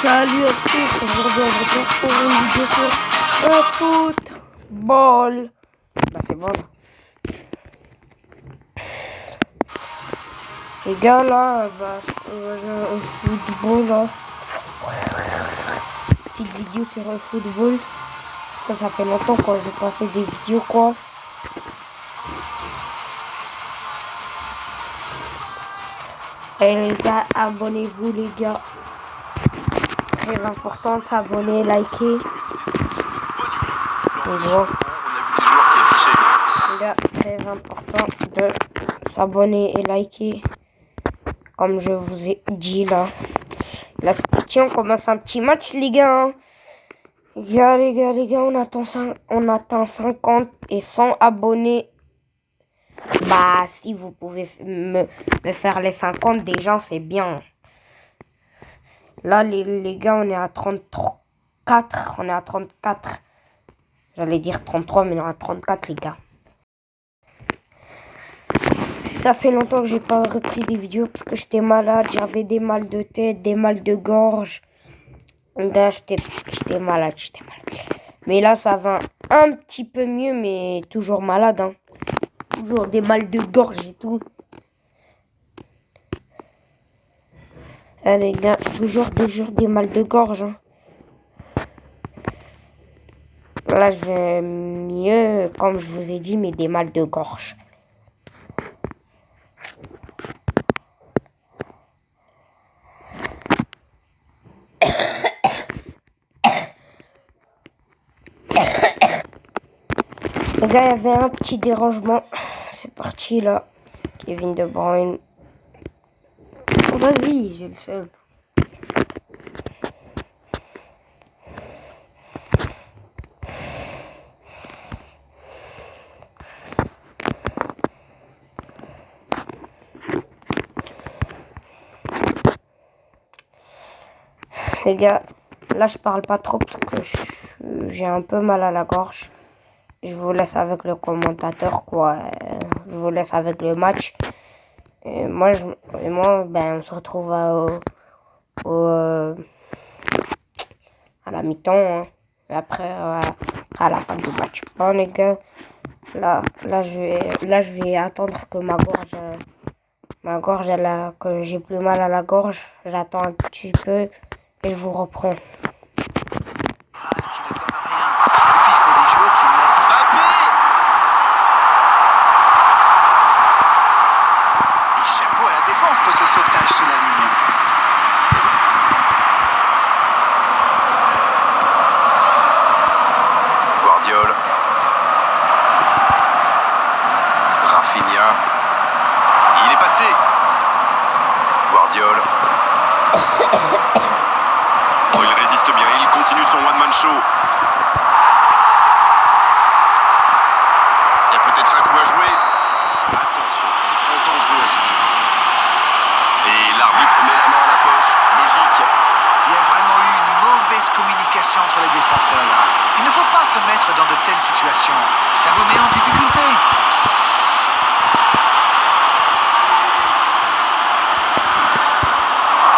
Salut à tous, aujourd'hui on se retrouve pour une vidéo sur le football. Bah c'est bon là. Les gars là, football là. Petite vidéo sur le football. Parce que ça fait longtemps que j'ai pas fait des vidéos quoi. Et les gars, abonnez-vous les gars. Très important de s'abonner, liker. Et bon. Les gars, très important de s'abonner et liker. Comme je vous ai dit là. Là c'est parti, on commence un petit match les gars. Les gars, on attend 50 et 100 abonnés. Bah si vous pouvez me faire les 50 déjà c'est bien. Là les gars on est à 34. On est à 34. J'allais dire 33 mais on est à 34 les gars. Ça fait longtemps que j'ai pas repris des vidéos parce que j'étais malade. J'avais des mal de tête, des mal de gorge. Là j'étais malade. Mais là ça va un petit peu mieux mais toujours malade hein. Toujours des mal de gorge et tout. Les gars, toujours des mal de gorge. Hein. Là, je vais mieux, comme je vous ai dit, mais des mal de gorge. Les gars, il y avait un petit dérangement. C'est parti là. Kevin De Bruyne. Vas-y, j'ai le seul. Les gars, là je parle pas trop parce que j'ai un peu mal à la gorge. Je vous laisse avec le commentateur quoi. Je vous laisse avec le match. Et moi, ben, on se retrouve à la mi-temps. Hein. Et après, à la fin du match. Bon les gars, là je vais attendre que ma gorge que j'ai plus mal à la gorge. J'attends un petit peu et je vous reprends. Pour ce sauvetage sous la ligne. Guardiola. Rafinha. Il est passé. Guardiola. Oh, il résiste bien, il continue son one-man show. Il y a peut-être un coup à jouer. Attention, ils seront dangereux à suivre. Et l'arbitre met la main à la poche. Logique. Il y a vraiment eu une mauvaise communication entre les défenseurs là. Il ne faut pas se mettre dans de telles situations. Ça vous met en difficulté.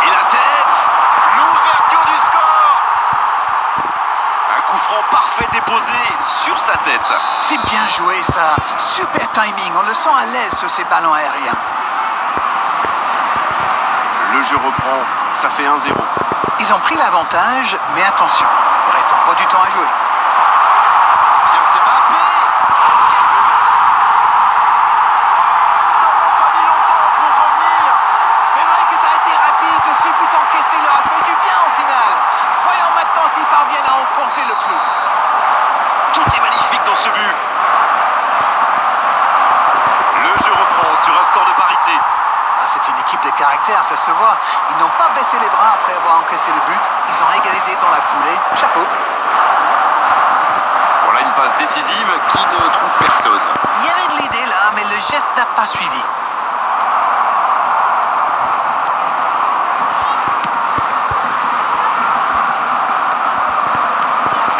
Et la tête. L'ouverture du score. Un coup franc parfait déposé sur sa tête. C'est bien joué ça. Super timing. On le sent à l'aise sur ces ballons aériens. Le jeu reprend, ça fait 1-0. Ils ont pris l'avantage, mais attention, il reste encore du temps à jouer. Bien, c'est Mbappé. Quel but! Ils n'auront pas mis longtemps pour revenir. C'est vrai que ça a été rapide, ce but encaissé leur a fait du bien au final. Voyons maintenant s'ils parviennent à enfoncer le clou. Tout est magnifique dans ce but. Le jeu reprend sur un score de parité. C'est une équipe de caractère, ça se voit. Ils n'ont pas baissé les bras après avoir encaissé le but. Ils ont égalisé dans la foulée. Chapeau. Voilà une passe décisive qui ne trouve personne. Il y avait de l'idée là, mais le geste n'a pas suivi.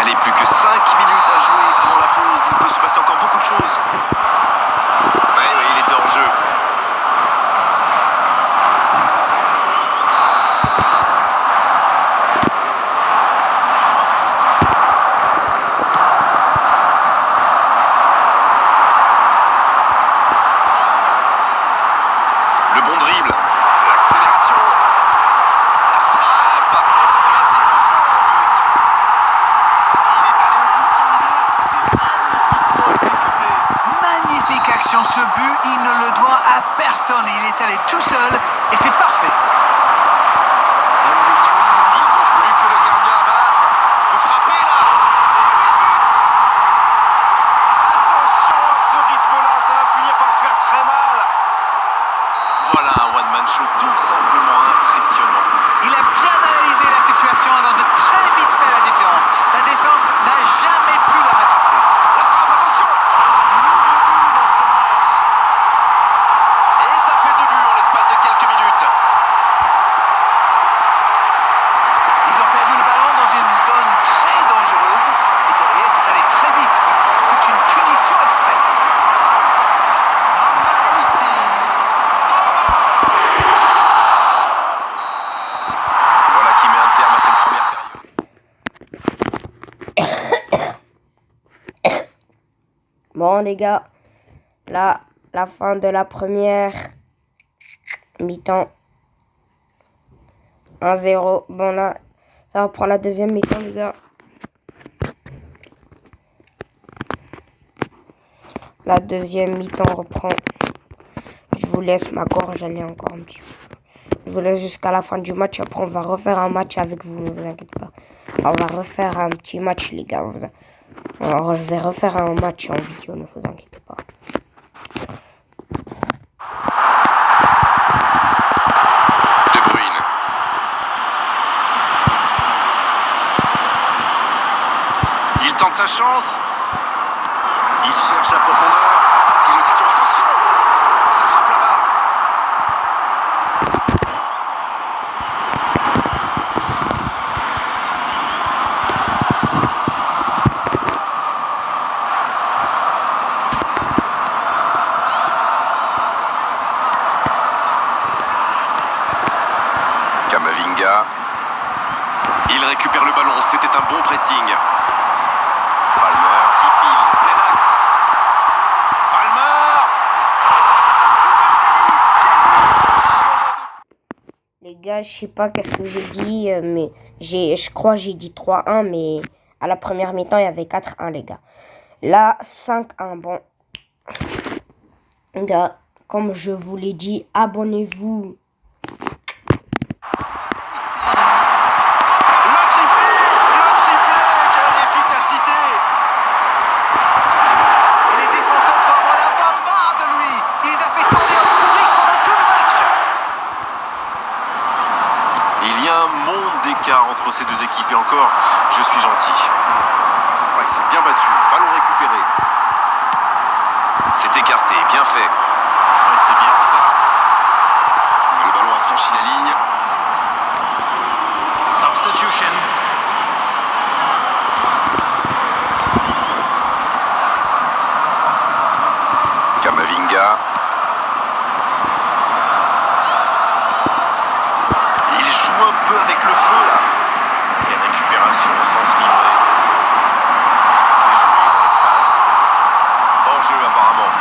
Allez, plus que 5 minutes à jouer avant la pause. Il peut se passer encore beaucoup de choses. Oui, il était hors jeu. personne, il est allé tout seul et c'est parfait. Ils ont plus que le gardien à battre. Peut frapper là. Attention à ce rythme-là, ça va finir par faire très mal. Voilà un one-man show tout simplement impressionnant. Il a bien analysé la situation avant de très vite faire la différence. La défense n'a jamais pu la rattraper. La frappe, attention. Nouveau but dans ce match. Et ça fait 2 buts en l'espace de quelques minutes. Ils ont perdu le ballon dans une zone très dangereuse et derrière c'est allé très vite. C'est une punition express. Voilà qui met un terme à cette première période. Bon, les gars, là, la fin de la première mi-temps. 1-0. Bon, là, ça reprend la deuxième mi-temps, les gars. La deuxième mi-temps reprend. Je vous laisse, ma gorge, elle est encore un petit peu. Je vous laisse jusqu'à la fin du match. Après, on va refaire un match avec vous, ne vous inquiétez pas. On va refaire un petit match, les gars. Alors, je vais refaire un match en vidéo, ne vous inquiétez pas. De Bruyne. Il tente sa chance. Il cherche la profondeur. Quelle occasion, attention. Ça frappe là-bas. Kamavinga. Il récupère le ballon, c'était un bon pressing. Palmer qui file, Lennox. Palmer. Les gars, je sais pas qu'est-ce que j'ai dit, mais je crois que j'ai dit 3-1, mais à la première mi-temps, il y avait 4-1, les gars. Là, 5-1, bon. Les gars, comme je vous l'ai dit, abonnez-vous. Le triplé, quelle efficacité. Et les défenseurs doivent en avoir marre de lui. Il les a fait tourner en bourrique pendant tout le match. Il y a un monde d'écart entre ces deux équipes et encore, je suis gentil. Ouais, c'est bien battu, ballon récupéré. C'est écarté, bien fait. Ouais, c'est bien ça. Le ballon a franchi la ligne. Substitution. Kamavinga. Il joue un peu avec le feu là. Et récupération sans se livrer. C'est joué dans l'espace. Hors-jeu apparemment.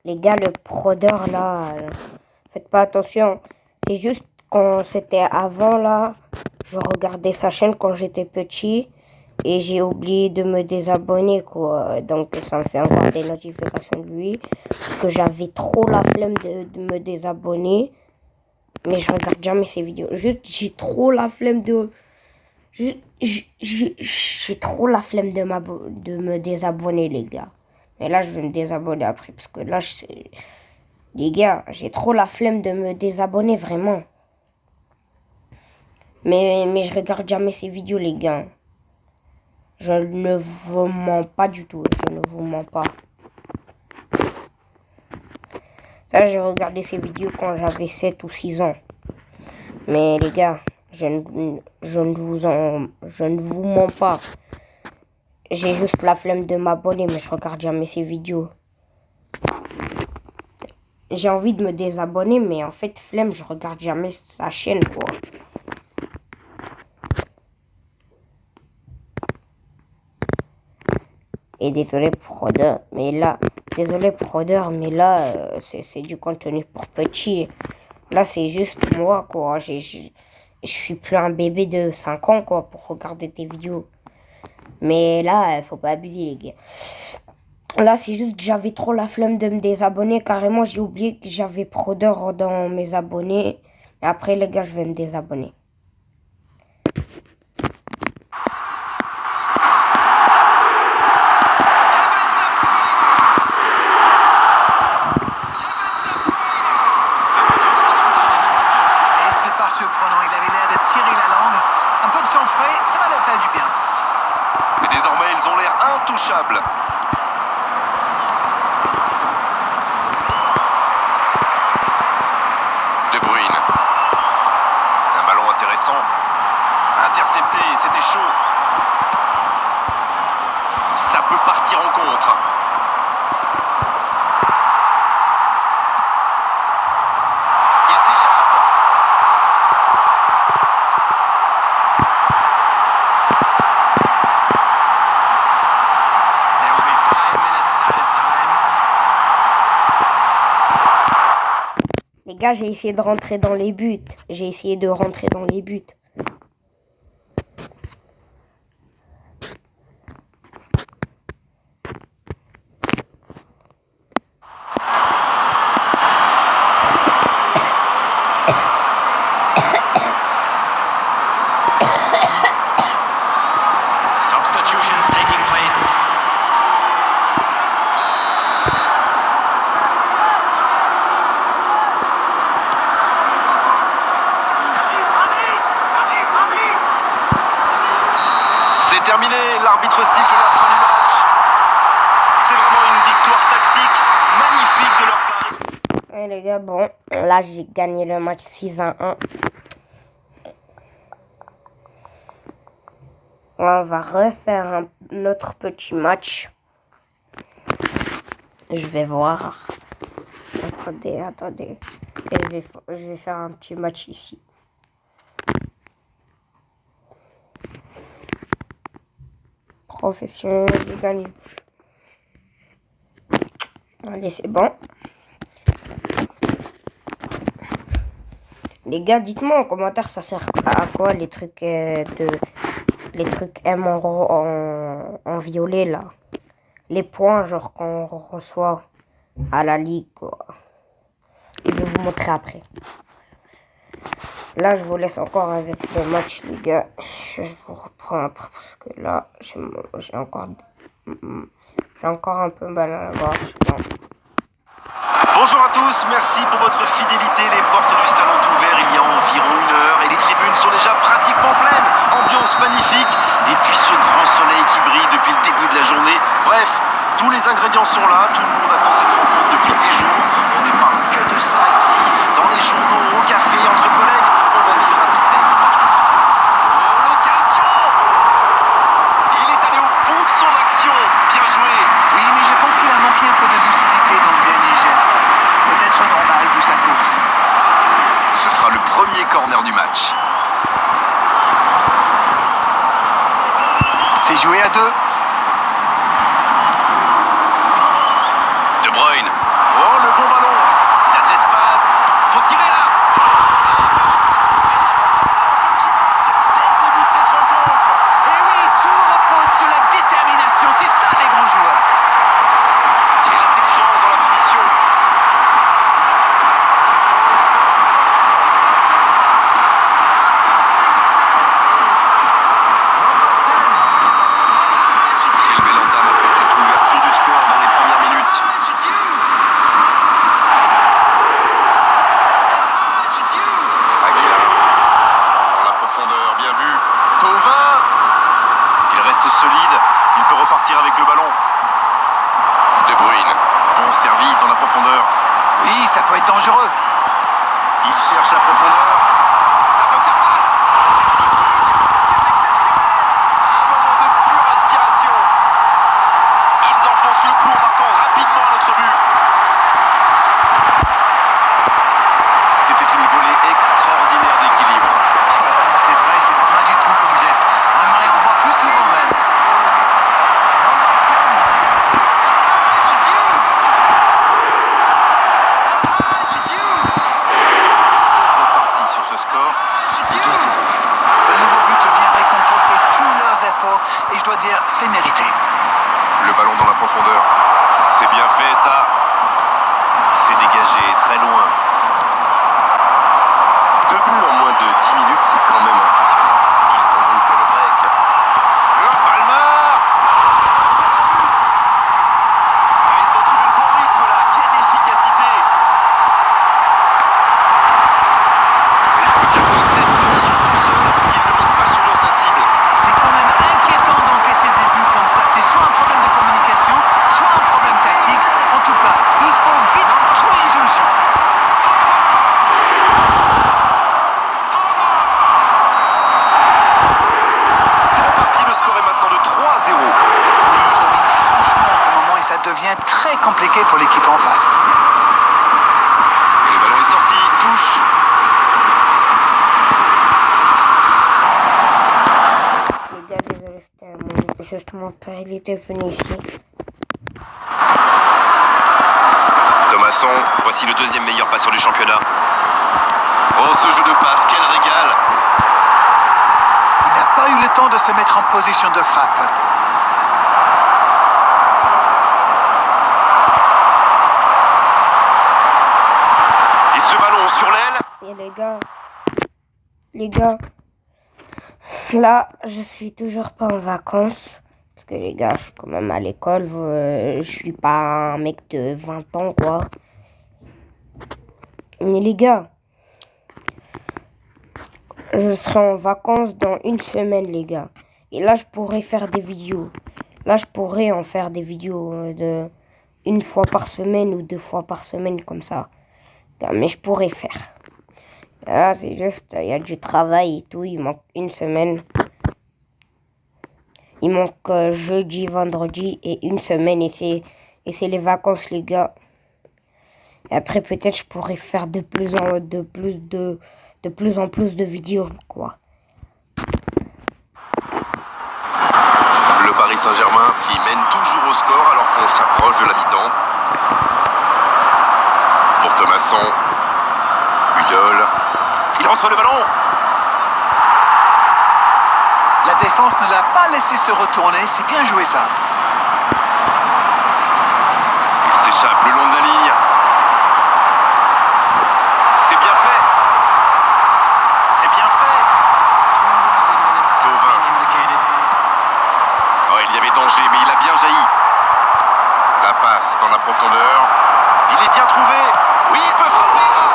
Les gars, le prodeur, là, faites pas attention. C'est juste quand c'était avant, là, je regardais sa chaîne quand j'étais petit. Et j'ai oublié de me désabonner, quoi. Donc, ça me fait avoir des notifications de lui. Parce que j'avais trop la flemme de me désabonner. Mais je regarde jamais ses vidéos. Juste, j'ai trop la flemme de... J'ai trop la flemme de me désabonner, les gars. Mais là, je vais me désabonner après. Parce que là, les gars, j'ai trop la flemme de me désabonner, vraiment. Mais je regarde jamais ses vidéos, les gars. Je ne vous mens pas du tout. Je ne vous mens pas. Ça, j'ai regardé ces vidéos quand j'avais 7 ou 6 ans. Mais les gars, je ne vous mens pas. J'ai juste la flemme de m'abonner, mais je regarde jamais ces vidéos. J'ai envie de me désabonner, mais en fait, flemme, je regarde jamais sa chaîne, quoi. Et désolé Prodeur, mais là, c'est du contenu pour petits. Là, c'est juste moi, quoi. Je suis plus un bébé de 5 ans, quoi, pour regarder tes vidéos. Mais là, faut pas abuser, les gars. Là, c'est juste que j'avais trop la flemme de me désabonner. Carrément, j'ai oublié que j'avais Prodder dans mes abonnés. Et après, les gars, je vais me désabonner. Et c'est pas surprenant, il avait l'air de tirer la langue. Un peu de sang frais, ça va leur faire du bien. Et désormais, ils ont l'air intouchables. De Bruyne. Un ballon intéressant. Intercepté, c'était chaud. Ça peut partir en contre. Il s'échappe. There will be 5 minutes added time. Les gars, j'ai essayé de rentrer dans les buts. J'ai essayé de rentrer dans les buts. Substitutions taking place. C'est terminé, l'arbitre siffle la fin du match. C'est vraiment une victoire tactique magnifique de leur part. Ouais, les gars, bon, là, j'ai gagné le match 6-1. On va refaire un autre petit match. Je vais voir. Attendez. Et je vais faire un petit match ici. Professionnel, les gars. Allez, c'est bon. Les gars, dites-moi en commentaire, ça sert à quoi les trucs les trucs M en violet là. Les points, genre qu'on reçoit à la ligue, quoi. Je vais vous montrer après. Là, je vous laisse encore avec le match, les gars. Je vous reprends après parce que là, j'ai encore un peu mal à la gorge. Bon. Bonjour à tous, merci pour votre fidélité. Les portes du stade ont ouvert il y a environ 1 heure et les tribunes sont déjà pratiquement pleines. Ambiance magnifique et puis ce grand soleil qui brille depuis le début de la journée. Bref, tous les ingrédients sont là, tout le monde attend cette rencontre depuis des jours. On ne parle que de ça ici, dans les journaux, au café, entre collègues. On va vivre un très beau match de football. Oh, l'occasion! Il est allé au bout de son action. Bien joué. Oui, mais je pense qu'il a manqué un peu de lucidité dans le dernier geste. Peut-être normal vu sa course. Ce sera le premier corner du match. C'est joué à 2. De Bruyne. Oh, le bon ballon. Il y a de l'espace. Faut tirer là. Dès le début de cette rencontre. Et oui, tout repose sur la détermination. C'est ça les grands joueurs. Quelle intelligence dans la finition. Quelle belle entame après cette ouverture du score dans les premières minutes. Aguilar. Dans la profondeur, bien vu. Thauvin. Il reste solide. Il peut repartir avec le ballon. De Bruyne. Bon service dans la profondeur. Oui, ça peut être dangereux. Il cherche la profondeur. Ça peut faire mal. Un moment de pure inspiration. Ils enfoncent le clou en marquant rapidement à notre but. C'était une volée extraordinaire d'équilibre. C'est vrai, c'est pas mal du tout comme geste. On aimerait en voir plus souvent même. fort et je dois dire, c'est mérité. Le ballon dans la profondeur. C'est bien fait ça. C'est dégagé très loin. 2 buts en moins de 10 minutes, c'est quand même impressionnant. Ils ont donc fait le break. Le Palmer. Ils ont trouvé le bon rythme là. Quelle efficacité. Et je peux dire que cette position tout seul, ils ne manquent pas souvent sa cible. C'est quand même inquiétant d'encaisser des buts comme ça. C'est soit un problème de communication, soit un problème tactique. En tout cas, il faut vite trouver une solution. C'est reparti, le score est maintenant de 3-0. Oui, il domine franchement en ce moment et ça devient très compliqué pour l'équipe en face. Et le ballon est sorti, touche. Les gars, désolé, c'était un moment. Juste mon père, il était venu ici. Thomasson, voici le deuxième meilleur passeur du championnat. Oh, ce jeu de passe, quel régal. Il n'a pas eu le temps de se mettre en position de frappe. Et ce ballon sur l'aile. Et les gars, là, je suis toujours pas en vacances. Parce que les gars, je suis quand même à l'école. Je suis pas un mec de 20 ans, quoi. Mais les gars, je serai en vacances dans une semaine, les gars. Et là, je pourrais faire des vidéos. Là, je pourrais en faire des vidéos de une fois par semaine ou 2 fois par semaine, comme ça. Mais je pourrais faire. Là, c'est juste, il y a du travail et tout. Il manque une semaine. Il manque jeudi, vendredi et une semaine. Et c'est les vacances, les gars. Et après, peut-être, je pourrais faire de plus en plus de vidéos, quoi. Le Paris Saint-Germain qui mène toujours au score alors qu'on s'approche de la mi-temps. Pour Thomasson. Udol. Il reçoit le ballon. La défense ne l'a pas laissé se retourner, c'est bien joué ça. Il s'échappe le long de la ligne. C'est bien fait. C'est bien fait. Thauvin. Oh, il y avait danger, mais il a bien jailli. La passe dans la profondeur. Il est bien trouvé. Oui, il peut frapper là.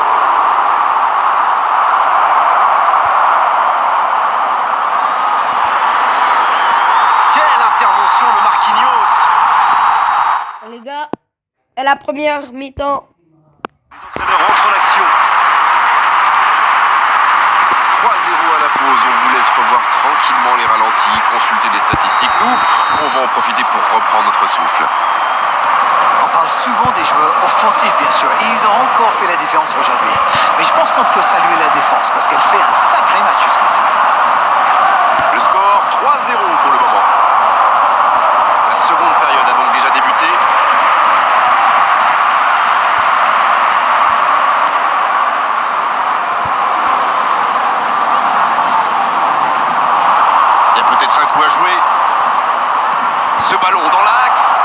Quelle intervention de Marquinhos. Les gars, à la première mi-temps. Les entraîneurs rentrent en action. 3-0 à la pause. On vous laisse revoir tranquillement les ralentis, consulter des statistiques. Nous, on va en profiter pour reprendre notre souffle. On parle souvent des joueurs offensifs, bien sûr, et ils ont encore fait la différence aujourd'hui. Mais je pense qu'on peut saluer la défense parce qu'elle fait un sacré match jusqu'ici. Le score 3-0 pour le moment. La seconde période a donc déjà débuté. Il y a peut-être un coup à jouer. Ce ballon dans l'axe.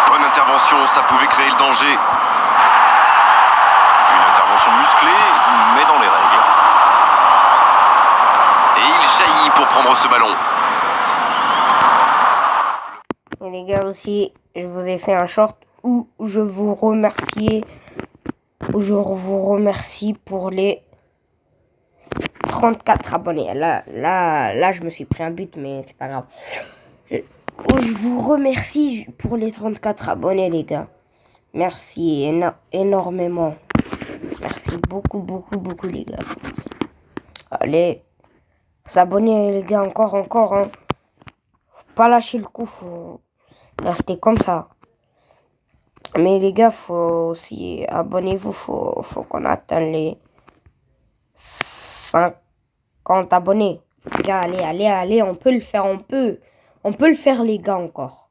Bonne intervention, ça pouvait créer le danger. Une intervention musclée, mais dans les règles. Et il jaillit pour prendre ce ballon. Et les gars aussi, je vous ai fait un short où je vous remercie pour les 34 abonnés. Là, je me suis pris un but, mais c'est pas grave. Je vous remercie pour les 34 abonnés, les gars. Merci énormément. Merci beaucoup, les gars. Allez, s'abonner, les gars, encore, hein. Faut pas lâcher le coup, faut rester comme ça. Mais les gars, faut aussi, abonnez-vous, faut qu'on atteigne les 50 abonnés. Les gars, allez, on peut le faire, on peut le faire, les gars, encore.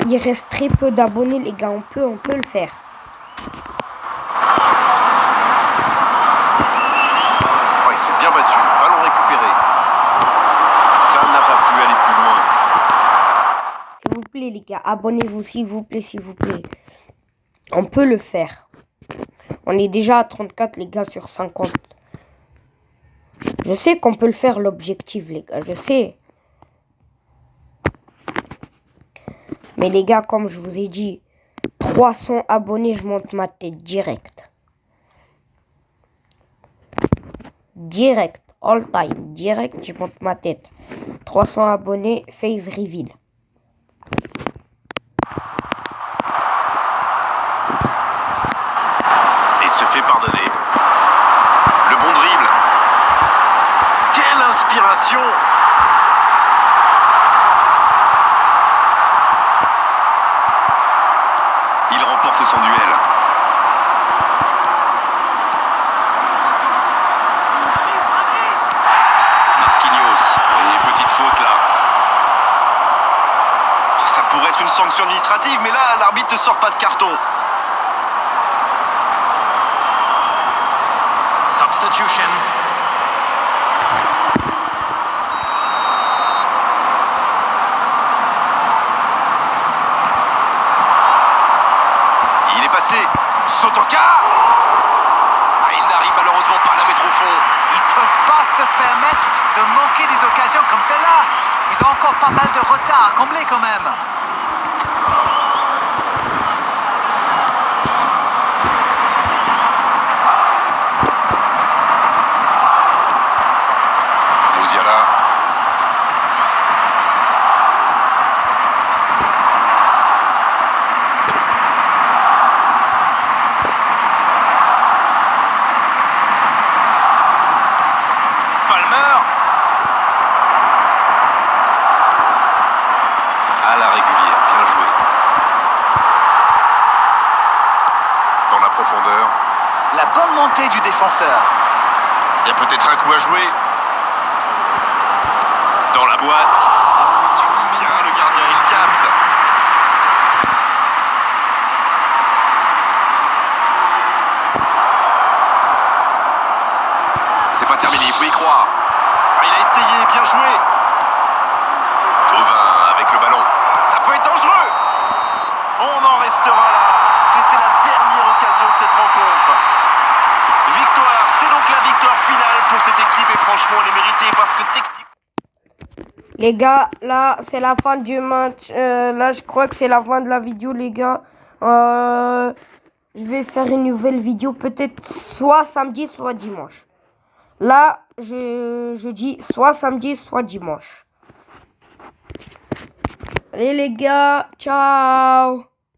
Il reste très peu d'abonnés, les gars, on peut le faire. plaît, les gars. Abonnez-vous, s'il vous plaît, s'il vous plaît. On peut le faire. On est déjà à 34, les gars, sur 50. Je sais qu'on peut le faire, l'objectif, les gars. Je sais. Mais les gars, comme je vous ai dit, 300 abonnés, je monte ma tête direct. Direct. All time. Direct, je monte ma tête. 300 abonnés, face reveal. Et se fait pardonner. Le bon dribble. Quelle inspiration! Il remporte son duel. Marquinhos. Et petite faute là. Ça pourrait être une sanction administrative, mais là, l'arbitre ne sort pas de carton. Substitution. Il est passé. Sotoka. Il n'arrive malheureusement pas à la mettre au fond. Ils ne peuvent pas se permettre de manquer des occasions comme celle-là. Ils ont encore pas mal de retard à combler quand même. Musiala. Palmer. À la régulière, bien joué. Dans la profondeur. La bonne montée du défenseur. Il y a peut-être un coup à jouer. Dans la boîte. Bien, le gardien, il capte. C'est pas terminé, il faut y croire. Il a essayé, bien joué. Thauvin avec le ballon. Ça peut être dangereux. On en restera là. C'était la dernière occasion de cette rencontre. Victoire, c'est donc la victoire finale pour cette équipe et franchement, elle est méritée parce que techniquement... Les gars, là, c'est la fin du match. Là, je crois que c'est la fin de la vidéo, les gars. Je vais faire une nouvelle vidéo, peut-être soit samedi, soit dimanche. Là, je dis soit samedi, soit dimanche. Allez, les gars, ciao!